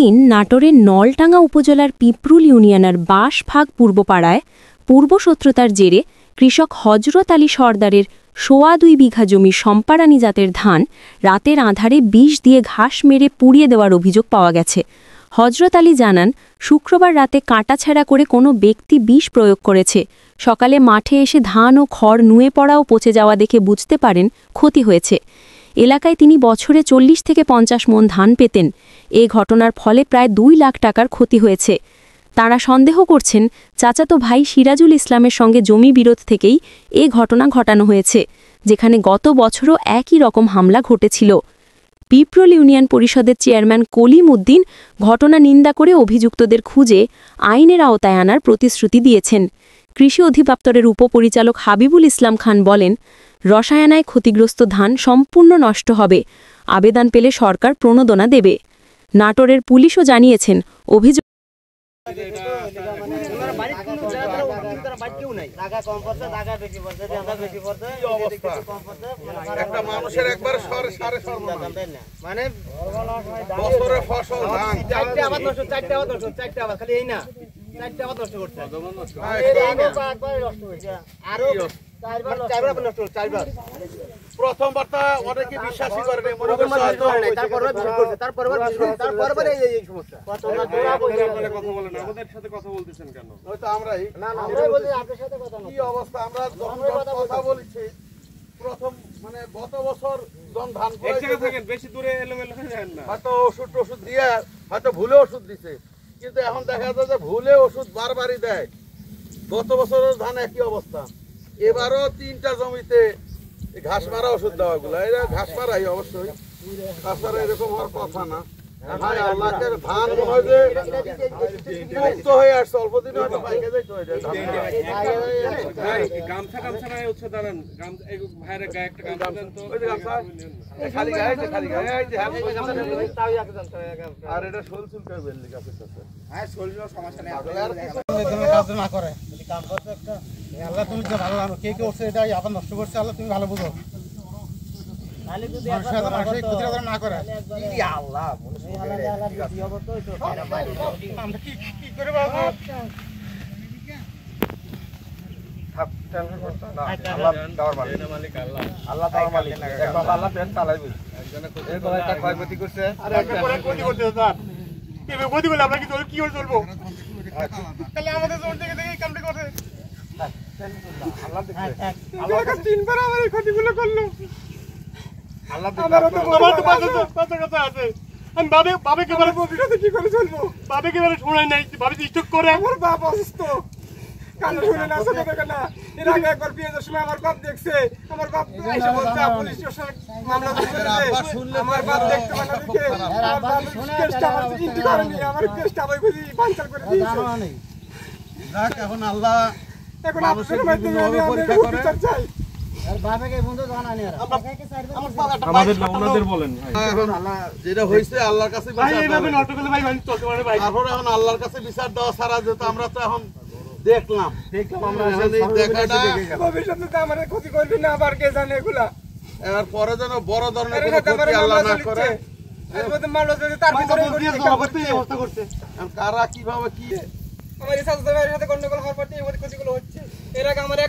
একদিন নাটোরের নলটাঙ্গা উপজেলার পিপরুল ইউনিয়নের বাঁশভাগ পূর্বপাড়ায় পূর্বশত্রুতার জেরে কৃষক হজরত আলী সরদারের 2.25 বিঘা জমি সম্পারানি জাতের ধান রাতের আঁধারে বিষ দিয়ে ঘাস মেরে পুড়িয়ে দেওয়ার অভিযোগ পাওয়া গেছে। হজরত আলী জানান, শুক্রবার রাতে কাটাছেঁড়া করে কোনো ব্যক্তি বিষ প্রয়োগ করেছে। সকালে মাঠে এসে ধান ও খড় নুয়ে পড়া ও পচে যাওয়া দেখে বুঝতে পারেন ক্ষতি হয়েছে। এলাকায় তিনি বছরে 40 থেকে 50 মণ ধান পেতেন। এ ঘটনার ফলে প্রায় 2 লাখ টাকার ক্ষতি হয়েছে। তাঁরা সন্দেহ করছেন, চাচাতো ভাই সিরাজুল ইসলামের সঙ্গে জমি বিরোধ থেকেই এ ঘটনা ঘটানো হয়েছে, যেখানে গত বছরও একই রকম হামলা ঘটেছিল। পিপরুল ইউনিয়ন পরিষদের চেয়ারম্যান কলিম উদ্দিন ঘটনা নিন্দা করে অভিযুক্তদের খুঁজে আইনের আওতায় আনার প্রতিশ্রুতি দিয়েছেন। কৃষি অধিদপ্তরের উপপরিচালক হাবিবুল ইসলাম খান বলেন, রসায়নায় ক্ষতিগ্রস্ত ধান সম্পূর্ণ নষ্ট হবে। আবেদন পেলে সরকার প্রণোদনা দেবে। নাটোরের পুলিশও জানিয়েছেন, অভিযোগ প্রথমবারটা অনেকে বিশ্বাসই করে কি অবস্থা। আমরা কথা বলছি প্রথম মানে গত বছর ধান বেশি দূরে হয়তো ওষুধ দিয়ে হয়তো ভুলে ওষুধ দিছে, কিন্তু এখন দেখা যায় যে ভুলে ওষুধ বারবারই দেয়। গত বছরের ধান একই অবস্থা। এবারও 3টা জমিতে ঘাস মারা ওষুধ দেওয়া গুলো, এরা ঘাস মারাই অবশ্যই, তাছাড়া এরকম হওয়ার কথা না। ধান মুক্ত হয়ে আসছে, অল্প দিনে হয়তো পাইকে যাইতে হয়। আর এটা শোল চুলকা বেললি গাছের সাথে সমস্যা নেই। আল্লাহ তুমি যে ভালো জানো কে কে করছে, এটা আবার নষ্ট করছে। আল্লাহ তুমি ভালো বুঝো, না করে ক্ষয়ক্ষতি করছে। আমরা কি করে চলবো? তাহলে আমাদের জোর থেকে দেখে কামটা করে তিনবার আমার এই ক্ষতিগুলো করলো। আমি বাবাকে কি করে চলবো? বাবাকে শোনাই নাই, বাবা স্টক করে। আমার বাপ অসুস্থ, কানে শুনে না, না। এর আগে একবার বিয়ের সময় আমার বাপ দেখছে, আমার বাপ এসে বলছে পুলিশ স্টেশনে মামলা দিয়েছে। আমার বাপ দেখতে পারে না, দেখে আমার বাপ কেসটা আমার চিন্তা করেনি, আমার কেসটা আবার বুঝি বানচাল করে দিয়েছে। যাক, এখন আল্লাহ এখন মানুষের বিভিন্নভাবে পরীক্ষা করে। যেটা হয়েছে আল্লাহর কাছে এখন আল্লাহর কাছে বিচার দেওয়া ছাড়া, যেহেতু আমরা তো এখন দেখলাম ক্ষতি করবি না, আবার কে জানে এগুলা। এবার পরে যেন বড় ধরনের আল্লাহ না করে। কারা কিভাবে কি আমার সাথে গন্ডগোল হওয়ার পর ক্ষতিগুলো হচ্ছে। এর আগে আমার